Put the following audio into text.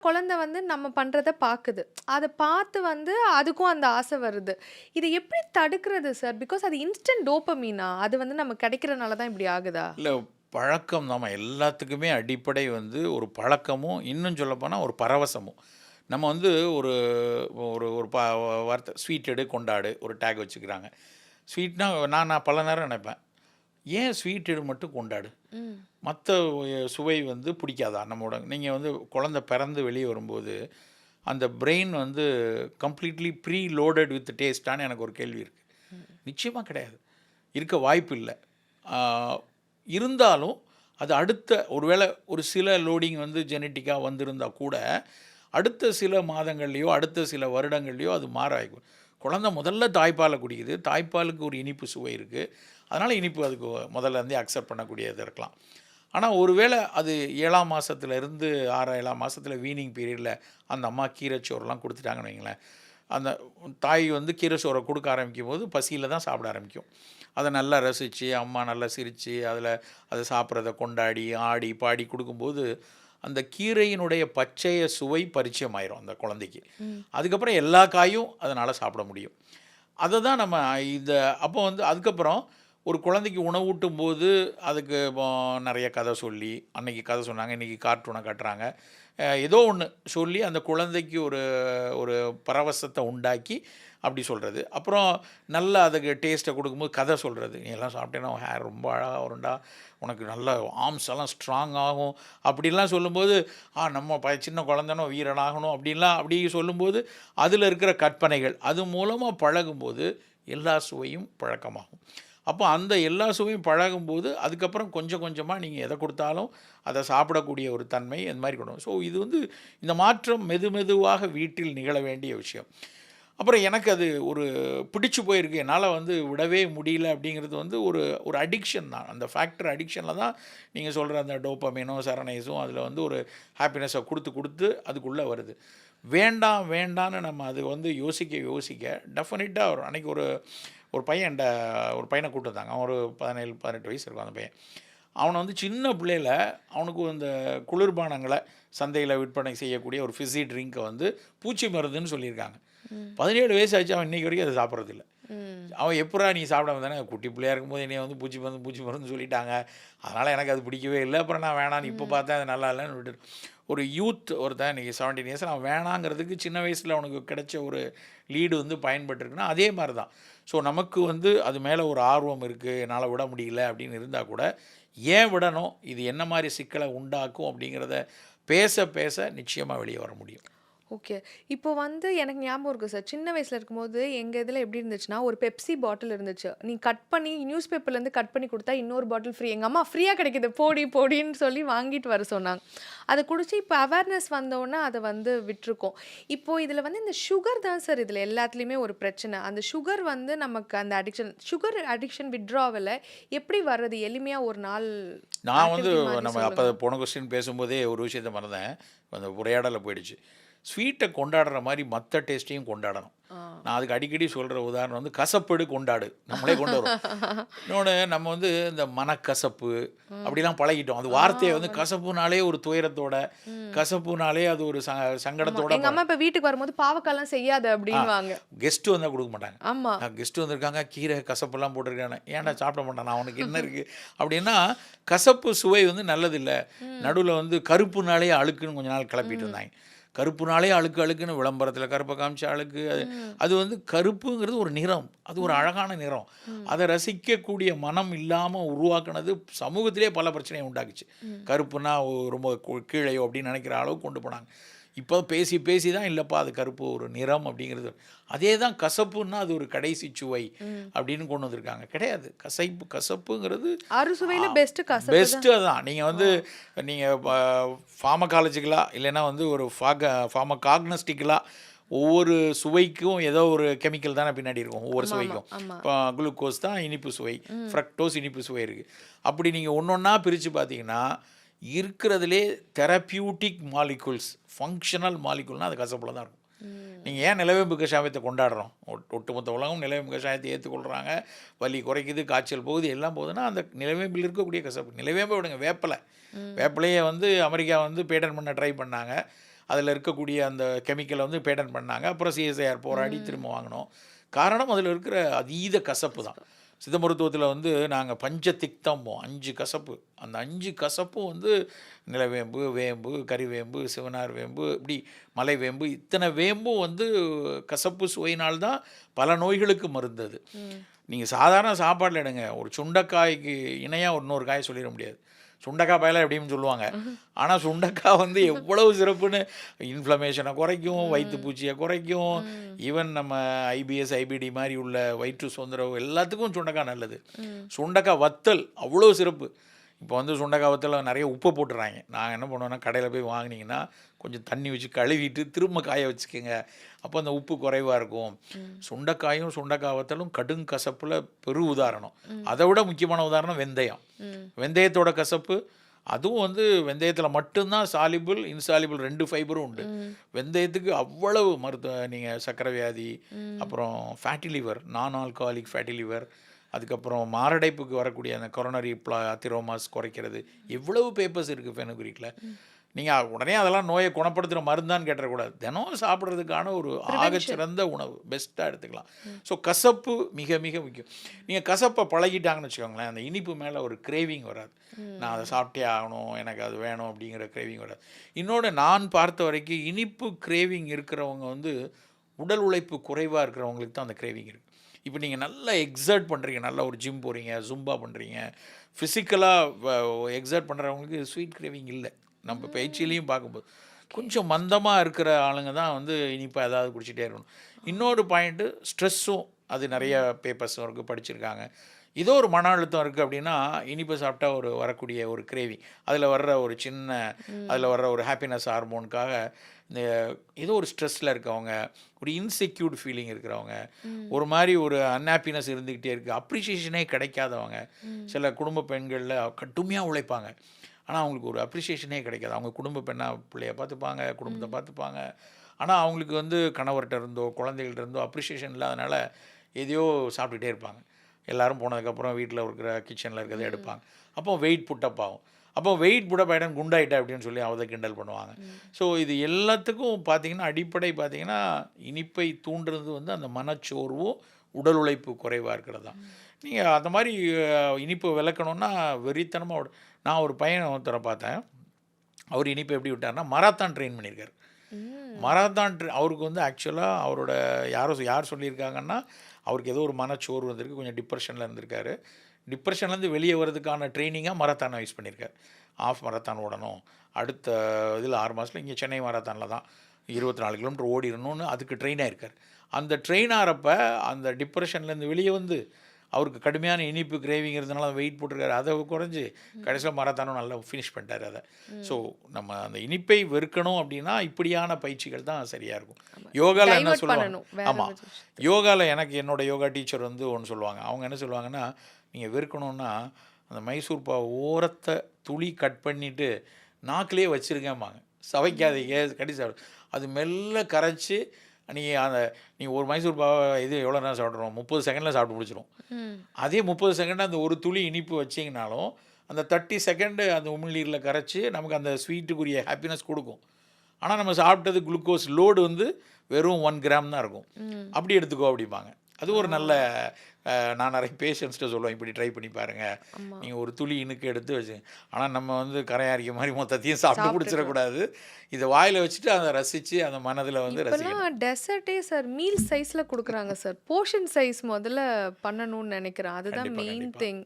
குழந்தை வந்து நம்ம பண்றத பாக்குது. அத பார்த்து வந்து அதுக்கும் அந்த ஆசை வருது. இத எப்படி தடுக்கிறது சார்? பிகாஸ் அது இன்ஸ்டன்ட் டோபமீனா? அது வந்து நமக்கு கிடைக்கிறனால தான் இப்படி ஆகுதா? இல்ல பழக்கம் நம்ம எல்லாத்துக்குமே அடிப்படை வந்து ஒரு பழக்கமும், இன்னும் சொல்லப்போனா ஒரு பரவசமும். நம்ம வந்து ஒரு ஒரு ஒரு வார்த்தை ஸ்வீட் எடு, கொண்டாடு ஒரு டேக் வச்சுக்கிறாங்க. ஸ்வீட்னா நான் பல நேரம் நினைப்பேன். ஏன் ஸ்வீட் எடு மட்டும் கொண்டாடு? ம். மத்த சுவை வந்து பிடிக்காதா? நம்மோட நீங்க வந்து குழந்தை பிறந்து வெளிய வரும்போது, அந்த பிரெயின் வந்து கம்ப்ளீட்லி ப்ரீ லோடட் வித் டேஸ்ட்டான்னு எனக்கு ஒரு கேள்வி இருக்கு. நிச்சயமா கிடையாது. இருக்க வாய்ப்பு இல்ல. ஆ இருந்தாலும், அது அடுத்த ஒருவேளை ஒரு சில லோடிங் வந்து ஜெனடிக்கா வந்திருந்தா கூட, அடுத்த சில மாதங்கள்லயோ, அடுத்த சில வருடங்கள்லயோ அது மாற ஆயிக்கும். குழந்தை முதல்ல தாய்ப்பால குடிக்குது. தாய்ப்பாலுக்கு ஒரு இனிப்பு சுவை இருக்கு. அதனால இனிப்பு அதுக்கு முதல்ல இருந்தே அக்செப்ட் பண்ணக்கூடியது இருக்கலாம். ஆனா, ஒருவேளை அது 7ஆம் மாசத்துல இருந்து 6 7ஆம் மாசத்துல வீனிங் பீரியட்ல அந்த அம்மா கீரை சோறுலாம் குடுத்துட்டாங்கன்னு வைங்களேன், அந்த தாய் வந்து கீரை சோற குடுக்க ஆரம்பிக்கும்போது பசியில தான் சாப்பிட ஆரம்பிக்கும். அத நல்லா ரசிச்சு, அம்மா நல்லா சிரிச்சு, அத சாப்பிட்றத கொண்டாடி, ஆடி, பாடி குடுக்கும்போது, அந்த கீரையினுடைய பச்சைய சுவை பரிச்சயமாயிரும் அந்த குழந்தைக்கு. ம். அதுக்கப்புறம் எல்லா காயும் அதனால சாப்பிட முடியும். அத தான் நம்ம இத அப்போ வந்து அதுக்கப்புறம் ஒரு குழந்தைக்கு உணவூட்டும்போது, அதுக்கு இப்போ நெறைய கதை சொல்லி, அன்னைக்கு கதை சொன்னாங்க, இன்னைக்கு கார்ட்டூன காட்டுறாங்க. ஏதோ ஒண்ணு சொல்லி அந்த குழந்தைக்கு ஒரு ஒரு பரவசத்த உண்டாக்கி, அப்படி சொல்றது. அப்புறம் நல்லா அதுக்கு டேஸ்ட்ட குடுக்கும்போது கதை சொல்றது. "நீ எல்லாம் சாப்பிட்டேன்னா உன் ஹேர் ரொம்ப அழகா வரும்டா. உனக்கு நல்ல ஆர்ம்ஸ் எல்லாம் ஸ்ட்ராங் ஆகும்." அப்படிலாம் சொல்லும்போது, நம்ம சின்ன குழந்தனோ வீரனாகணும் அப்படின்லாம் அப்படி சொல்லும்போது, அதில இருக்கிற கற்பனைகள், அது மூலமா பழகும்போது எல்லா சுவையும் பழக்கமாகும். அப்போ அந்த எல்லா சுவையும் பழகும்போது, அதுக்கப்புறம் கொஞ்சம் கொஞ்சமா நீங்க எத குடுத்தாலும், அத சாப்பிடக்கூடிய ஒரு தன்மை அந்த மாரி கொண்டு வரும். ஸோ இது வந்து இந்த மாற்றம் மெதுவாக வீட்டில் நிகழ வேண்டிய விஷயம். அப்புறம் எனக்கு அது ஒரு பிடிச்சு போயிருக்கு. என்னால வந்து விடவே முடியல அப்படிங்கிறது வந்து ஒரு ஒரு அடிக்ஷன் தான். அந்த ஃபேக்டர் அடிக்ஷன்ல தான் நீங்க சொல்ற அந்த டோபமைனும், செரனைஸும் அதில வந்து ஒரு ஹாப்பினஸ குடுத்து குடுத்து அதுக்குள்ள வருது. வேண்டாம் வேண்டான்னு நம்ம அது வந்து யோசிக்க டெஃபினிட்டா ஒரு அன்னைக்கு ஒரு ஒரு பையன் ஒரு பையன கூட்டு வந்தாங்க. அவன் ஒரு 17, 18 வயசு இருக்கும் அந்த பையன். அவன வந்து சின்ன பிள்ளையில அவனுக்கு இந்த குளிர்பானங்கள சந்தையில விற்பனை செய்யக்கூடிய ஒரு ஃபிஸி ட்ரிங்க்க வந்து பூச்சி மருந்துன்னு சொல்லியிருக்காங்க. ம். 17 வயசு ஆச்சு. அவன் இன்னைக்கு வரைக்கும் அத சாப்பிடுறதில்ல. ம். அவன் எப்புட்றா நீ சாப்பிடாம தானே குட்டி பிள்ளையா இருக்கும்போது என்னைய வந்து பூச்சி மருந்துன்னு சொல்லிட்டாங்க. அதனால எனக்கு அது பிடிக்கவே இல்ல. அப்புறம் நான் வேணான்னு இப்ப ம். பார்த்தேன் அது நல்லா இல்லன்னு விட்டுட்டேன். ஒரு யூத் ஒருத்தன் இன்னைக்கு 17 இயர்ஸ்ல அவன் வேணாங்கிறதுக்கு சின்ன வயசுல அவனுக்கு கிடைச்ச ஒரு லீடு வந்து பயன்பட்டுருக்குன்னா, அதே மாரி தான். ஸோ நமக்கு வந்து அது மேல ஒரு ஆர்வம் இருக்கு. என்னால விட முடியல அப்படின்னு இருந்தா கூட, ஏன் விடணும்? இது என்ன மாரி சிக்கல உண்டாக்கும்? அப்படிங்கிறத பேச நிச்சயமா வெளிய வர முடியும். ஓகே. இப்போ வந்து எனக்கு ஞாபகம் இருக்கு சார். சின்ன வயசுல இருக்கும்போது, எங்க இதுல எப்படி இருந்துச்சுன்னா, ஒரு பெப்சி பாட்டில் இருந்துச்சு. நீ கட் பண்ணி நியூஸ் பேப்பர்லேருந்து கட் பண்ணி குடுத்தா, இன்னொரு பாட்டில் ஃப்ரீ. எங்க அம்மா ஃப்ரீயா கிடைக்குது போடி போடின்னு சொல்லி வாங்கிட்டு வர சொன்னாங்க. அத குடிச்சு இப்ப அவேர்னஸ் வந்தோனே அத வந்து விட்டுருக்கோம். இப்போ இதுல வந்து இந்த சுகர் தான் சார் இதுல எல்லாத்துலயுமே ஒரு பிரச்சனை. அந்த சுகர் வந்து நமக்கு அந்த சுகர் அடிக்ஷன் வித்ட்ராவல எப்படி வர்றது? எளிமையா ஒரு நாள் நான் வந்து ஆக்டிவிட்டி மாரி நம்ம அப்ப சொல்லுங்க. போன கொஸ்டின் பேசும்போதே ஒரு விஷயத்த மறந்தேன். அந்த உரையாடல்ல போயிடுச்சு. ஸ்வீட்ட கொண்டாடுற மாரி மத்த டேஸ்ட்டையும் கொண்டாடணும். ஆ. நான் அதுக்கு அடிக்கடி சொல்ற உதாரணம் வந்து கசப்பெடு கொண்டாடு. நம்மளே கொண்டு வருவோம். இன்னொன்னு நம்ம வந்து இந்த மனக்கசப்பு ம். அப்படிலாம் பழகிட்டோம். அது ஆ வார்த்தைய வந்து வந்து கசப்புனாலே ஒரு துயரத்தோட, ம். கசப்புனாலே அது ஒரு ஆமா. சங்கடத்தோட எங்க அம்மா இப்ப வீட்டுக்கு வரும்போது பாவக்காலாம் செய்யாத ஆ அப்டின்னுவாங்க. கெஸ்ட் வந்தா குடுக்க மாட்டாங்க. ஆமா. கெஸ்ட் வந்திருக்காங்க, கீரை கசப்பெல்லாம் போட்டிருக்கானே, ஏன்டா சாப்பிட மாட்டானா? அவனுக்கு என்ன இருக்கு? அப்படின்னா, கசப்பு சுவை வந்து நல்லதில்ல. ம். நடுவுல வந்து கருப்புனாலே அழுக்குன்னு கொஞ்ச நாள் கிளப்பிட்டு ம். இருந்தாங்க. கருப்புனாலே அழுக்கு அழுக்குன்னு விளம்பரத்தில கருப்ப காமிச்சா அழுக்கு. அது ம். அது வந்து கருப்புங்கிறது ஒரு நிறம். அது ஒரு ம். அழகான நிறம். ம். அத ரசிக்கக்கூடிய மனம் இல்லாம உருவாக்குனது சமூகத்திலேயே பல பிரச்சனைய உண்டாக்குச்சு. ம். கருப்புன்னா ரொம்ப கீழையோ அப்படின்னு நெனைக்கிற அளவுக்கு கொண்டு போனாங்க. இப்போ பேசி பேசி தான் இல்லப்பா அது கருப்பு ஒரு நிறம் அப்படிங்கிறது. அதே தான் கசப்புன்னா அது ஒரு கடைசி சுவை ம். அப்படின்னு கொண்டு வந்திருக்காங்க. கிடையாது. கசப்புங்கிறது ஆ அறுசுவையில பெஸ்ட் கசப்பு தான். பெஸ்ட்டு அதான். நீங்க ஆ. வந்து நீங்க ஃபார்மகாலஜிக்கலா இல்லைன்னா வந்து ஒரு ஃபார்மகாக்னஸ்டிக்கலா ஒவ்வொரு சுவைக்கும் ஏதோ ஒரு கெமிக்கல் தானே பின்னாடி இருக்கும். ஒவ்வொரு ஆமாமா. சுவைக்கும். ஆமா. இப்போ குளுக்கோஸ் தான் இனிப்பு சுவை. ம். ஃப்ரக்டோஸ் இனிப்பு சுவை இருக்கு. அப்படி நீங்க ஒண்ணொண்ணா பிரிச்சு பார்த்தீங்கன்னா, இருக்கிறதிலே தெரபியூட்டிக் மாலிக்யூல்ஸ், ஃபங்ஷனல் மாலிக்யூல்னா அது கசப்புல தான் இருக்கும். ம். நீங்க ஏன் நிலவேம்பு கஷாயத்த கொண்டாடுறோம்? ஒட்டுமொத்த உலகம் நிலவேம்பு கஷாயத்த ஏத்துக்கொள்றாங்க. வலி குறைக்குது, காய்ச்சல் போகுது, எல்லாம் போகுதுன்னா, அந்த நிலவேம்பில இருக்கக்கூடிய கசப்பு. நிலவேம்ப விடுங்க, வேப்பில. ம். வேப்பிலைய வந்து அமெரிக்கா வந்து பேட்டன் பண்ண ட்ரை பண்ணாங்க. அதில் இருக்கக்கூடிய அந்த கெமிக்கலை வந்து பேட்டன் பண்ணாங்க. அப்புறம் சிஎஸ்ஐஆர் போராடி திரும்ப வாங்கினோம். காரணம் அதில் இருக்கிற அதீத கசப்பு தான். சித்த மருத்துவத்தில் வந்து நாங்கள் பஞ்சதிக்தம்போம், 5 கசப்பு. அந்த 5 கசப்பும் வந்து நிலவேம்பு, வேம்பு, கறிவேம்பு, சிவனார் வேம்பு, இப்படி மலைவேம்பு, இத்தனை வேம்பும் வந்து கசப்பு சுவையினால்தான் பல நோய்களுக்கு மருந்து அது. நீங்கள் சாதாரண சாப்பாட்டில் எடுங்க, ஒரு சுண்டைக்காய்க்கு இணையாக இன்னொரு காய் சொல்லிட முடியாது. சுண்டைக்காய் பயலாக எப்படின்னு சொல்லுவாங்க. ஆனால் சுண்டைக்காய் வந்து எவ்வளவு சிறப்புன்னு இன்ஃப்ளமேஷனை குறைக்கும், வயிற்றுப்பூச்சியை குறைக்கும், ஈவன் நம்ம ஐபிஎஸ் ஐபிடி மாதிரி உள்ள வயிற்று தொந்தரவு எல்லாத்துக்கும் சுண்டைக்காய் நல்லது. சுண்டைக்காய் வத்தல் அவ்வளோ சிறப்பு. இப்போ வந்து சுண்டைக்காய் வத்தல் நிறைய உப்பை போட்டுறாங்க. நாங்கள் என்ன பண்ணுவோன்னா, கடையில் போய் வாங்கினீங்கன்னா கொஞ்சம் தண்ணி வச்சு கழுவிட்டு திரும்ப காய வச்சுக்கோங்க, அப்போ அந்த உப்பு குறைவாக இருக்கும். சுண்டைக்காயும் சுண்டைக்காய் வத்தலும் கடும் கசப்பில் பெரு உதாரணம். அதை விட முக்கியமான உதாரணம் வெந்தயம். வெந்தயத்தோட கசப்பு, அதுவும் வந்து வெந்தயத்தில் மட்டும்தான் சாலிபிள் இன்சாலிபிள் 2 ஃபைபரும் உண்டு. வெந்தயத்துக்கு அவ்வளவு நீங்கள் சர்க்கரை வியாதி, அப்புறம் ஃபேட்டி லிவர், நான் ஆல்கஹாலிக் ஃபேட்டி லிவர், அதுக்கப்புறம் மாரடைப்புக்கு வரக்கூடிய அந்த கொரோனரி திரோமாஸ் குறைக்கிறது, எவ்வளவு பேப்பர்ஸ் இருக்குது ஃபெனுக்ரிக்கில். நீங்கள் உடனே அதெல்லாம் நோயை குணப்படுத்துகிற மருந்தான்னு கேட்டக்கூடாது. தினம் சாப்பிட்றதுக்கான ஒரு ஆகச்சிறந்த உணவு, பெஸ்ட்டாக எடுத்துக்கலாம். ஸோ கசப்பு மிக மிக முக்கியம். நீங்கள் கசப்பை பழகிட்டாங்கன்னு வச்சுக்கோங்களேன், அந்த இனிப்பு மேலே ஒரு கிரேவிங் வராது. நான் அதை சாப்பிட்டே ஆகணும், எனக்கு அது வேணும் அப்படிங்கிற கிரேவிங் வராது. இன்னொன்று, நான் பார்த்த வரைக்கும் இனிப்பு கிரேவிங் இருக்கிறவங்க வந்து உடல் உழைப்பு குறைவாக இருக்கிறவங்களுக்கு தான் அந்த கிரேவிங் இருக்குது. இப்போ நீங்கள் நல்லா எக்ஸர்ட் பண்ணுறீங்க, நல்லா ஒரு ஜிம் போகிறீங்க, ஜும்பா பண்ணுறீங்க, ஃபிசிக்கலாக எக்ஸர்ட் பண்ணுறவங்களுக்கு ஸ்வீட் கிரேவிங் இல்லை. நம்ம பயிற்சியிலையும் பார்க்கும்போது கொஞ்சம் மந்தமாக இருக்கிற ஆளுங்க தான் வந்து இனிப்பாக ஏதாவது குடிச்சிட்டே இருக்கணும். இன்னொரு பாயிண்ட்டு, ஸ்ட்ரெஸ்ஸும் அது நிறைய பேப்பர்ஸும் இருக்குது, படிச்சிருக்காங்க. ஏதோ ஒரு மன அழுத்தம் இருக்குது அப்படின்னா இனிப்பு சாப்பிட்டா வரக்கூடிய ஒரு கிரேவிங், அதில் வர்ற ஒரு சின்ன அதில் வர்ற ஒரு ஹாப்பினஸ் ஹார்மோனுக்காக இந்த ஏதோ ஒரு ஸ்ட்ரெஸ்ஸில் இருக்கவங்க, ஒரு இன்செக்யூர்ட் ஃபீலிங் இருக்கிறவங்க, ஒரு மாதிரி ஒரு அன்ஹாப்பினஸ் இருந்துக்கிட்டே இருக்குது, அப்ரிஷியேஷனே கிடைக்காதவங்க, சில குடும்ப பெண்களில் கடுமையாக உழைப்பாங்க, ஆனால் அவங்களுக்கு ஒரு அப்ரிஷியேஷனே கிடைக்காது. அவங்க குடும்ப பெண்ணாக பிள்ளைய பார்த்துப்பாங்க, குடும்பத்தை பார்த்துப்பாங்க, ஆனால் அவங்களுக்கு வந்து கணவர்கிட்ட இருந்தோ குழந்தைகள்ட்ட இருந்தோ அப்ரிஷியேஷன் இல்லாதனால எதையோ சாப்பிட்டுட்டே இருப்பாங்க. எல்லோரும் போனதுக்கப்புறம் வீட்டில் இருக்கிற கிச்சனில் இருக்கிறத எடுப்பாங்க. அப்போ வெயிட் புட்டப் ஆகும். அப்போ வெயிட் புட்டப் ஆகிடும், குண்டாயிட்டா அப்படின்னு சொல்லி அவதை கிண்டல் பண்ணுவாங்க. ஸோ இது எல்லாத்துக்கும் பார்த்திங்கன்னா அடிப்படை பார்த்திங்கன்னா இனிப்பை தூண்டுறது வந்து அந்த மனச்சோர்வும் உடல் உழைப்பு குறைவாக இருக்கிறது தான். நீங்கள் அந்த மாதிரி இனிப்பு விளக்கணுன்னா வெறித்தனமாக நான் ஒரு பையனை ஒருத்தரை பார்த்தேன். அவர் இனிப்பு எப்படி விட்டார்னா, மராத்தான் ட்ரெயின் பண்ணியிருக்காரு. மராத்தான் அவருக்கு வந்து ஆக்சுவலாக அவரோட யார் சொல்லியிருக்காங்கன்னா, அவருக்கு ஏதோ ஒரு மனச்சோர்வு வந்திருக்கு, கொஞ்சம் டிப்ரெஷனில் இருந்திருக்காரு. டிப்ரெஷன்லேருந்து வெளியே வர்றதுக்கான ட்ரைனிங்காக மராத்தானை யூஸ் பண்ணியிருக்காரு. ஆஃப் மராத்தான் ஓடணும், அடுத்த இதில் 6 மாதத்தில் இங்கே சென்னை மராத்தானில் தான் 24 கிலோமீட்டர் ஓடிடணும்னு அதுக்கு ட்ரெயின் ஆகிருக்கார். அந்த ட்ரெயின் ஆகிறப்ப அந்த டிப்ரெஷன்லேருந்து வெளியே வந்து அவருக்கு கடுமையான இனிப்பு கிரேவிங் இருந்தனால வெயிட் போட்டிருக்காரு, அதை குறைஞ்சி கடைசியில் மராத்தானும் நல்லா ஃபினிஷ் பண்ணிட்டார் அதை. ஸோ நம்ம அந்த இனிப்பை வெறுக்கணும் அப்படின்னா இப்படியான பயிற்சிகள் தான் சரியாக இருக்கும். யோகாவில் என்ன சொல்லுவாங்க, ஆமாம், யோகாவில் எனக்கு என்னோட யோகா டீச்சர் வந்து ஒன்று சொல்லுவாங்க. அவங்க என்ன சொல்லுவாங்கன்னா, நீங்கள் வெறுக்கணுன்னா அந்த மைசூர் பாவை ஓரத்தை துளி கட் பண்ணிவிட்டு நாக்கிலே வச்சுருக்கேம்பாங்க, சவைக்காதீங்க, கடி சாப்பிடு, அது மெல்ல கரைச்சி நீ ஒரு மைசூர் பாவை இது எவ்வளோ நேரம் சாப்பிட்றோம், 30 செகண்டில் சாப்பிட்டு முடிச்சிடும். அதே 30 செகண்ட் அந்த ஒரு துளி இனிப்பு வச்சிங்கனாலும் அந்த 30 செகண்டு அந்த உமிழ்நீரில் கரைச்சி நமக்கு அந்த ஸ்வீட்டுக்குரிய ஹாப்பினஸ் கொடுக்கும். ஆனால் நம்ம சாப்பிட்டது குளுக்கோஸ் லோடு வந்து வெறும் 1 கிராம் தான் இருக்கும். அப்படி எடுத்துக்கோ அப்படிம்பாங்க. அது ஒரு நல்ல நான் நிறைய பேஷண்ட்ஸ்கிட்ட சொல்லுவேன், இப்படி ட்ரை பண்ணி பாருங்கள், நீங்கள் ஒரு துளி இனுக்கு எடுத்து வச்சு. ஆனால் நம்ம வந்து கரையாரிக்க மாதிரி மொத்தத்தையும் சாப்பிட்டு பிடிச்சிடக்கூடாது. இதை வாயில் வச்சுட்டு அதை ரசித்து அந்த மனதில் வந்து ரசிக்கணும். டெசர்ட்டே சார் மீல் சைஸில் கொடுக்குறாங்க சார், போர்ஷன் சைஸ் முதல்ல பண்ணணும்னு நினைக்கிறேன். அதுதான் மெயின் திங்.